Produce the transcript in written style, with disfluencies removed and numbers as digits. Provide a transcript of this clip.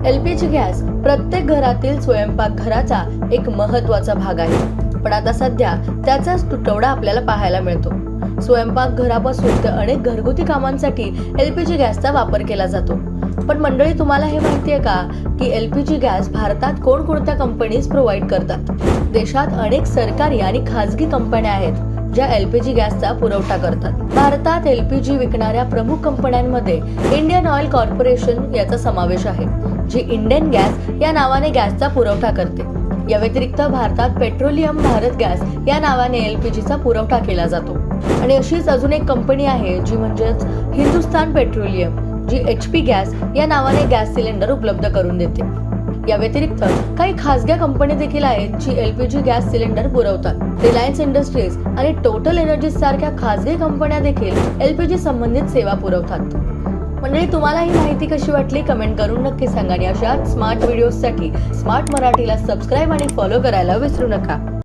LPG gas प्रत्येक घरातील स्वयंपाकघराचा एक महत्त्वाचा भाग आहे, पण आता सध्या त्याचाच तुटवडा आपल्याला पाहायला मिळतो. स्वयंपाकघरापासून ते अनेक घरगुती कामांसाठी एलपीजी गॅसचा वापर केला जातो. पण मंडळी, तुम्हाला हे माहिती आहे का की एलपीजी गॅस भारतात कोणकोणत्या कंपनीज प्रोव्हाइड करतात? देशात अनेक सरकारी आणि खासगी कंपन्या आहेत ज्या एलपीजी गॅसचा पुरवठा करतात. भारतात एलपीजी विकणाऱ्या प्रमुख कंपन्यांमध्ये इंडियन ऑइल कॉर्पोरेशन याचा समावेश आहे, जी इंडियन गॅस या नावाने गॅसचा पुरवठा करते. या व्यतिरिक्त भारतात पेट्रोलियम भारत गॅस या नावाने एलपीजीचा पुरवठा केला जातो. आणि अशीच अजून एक कंपनी आहे जी म्हणजेच हिंदुस्थान पेट्रोलियम, जी HP गॅस या नावाने गॅस सिलेंडर उपलब्ध करून देते. या व्यतिरिक्त काही खासगी कंपनी देखील आहेत जी एलपीजी गॅस सिलेंडर पुरवतात. रिलायन्स इंडस्ट्रीज आणि टोटल एनर्जीज सारख्या खासगी कंपन्या देखील एलपीजी संबंधित सेवा पुरवतात. मंडळी, तुम्हाला ही माहिती कशी वाटली कमेंट करून नक्की सांगा. आणि अशाच स्मार्ट व्हिडिओसाठी स्मार्ट मराठीला सबस्क्राईब आणि फॉलो करायला विसरू नका.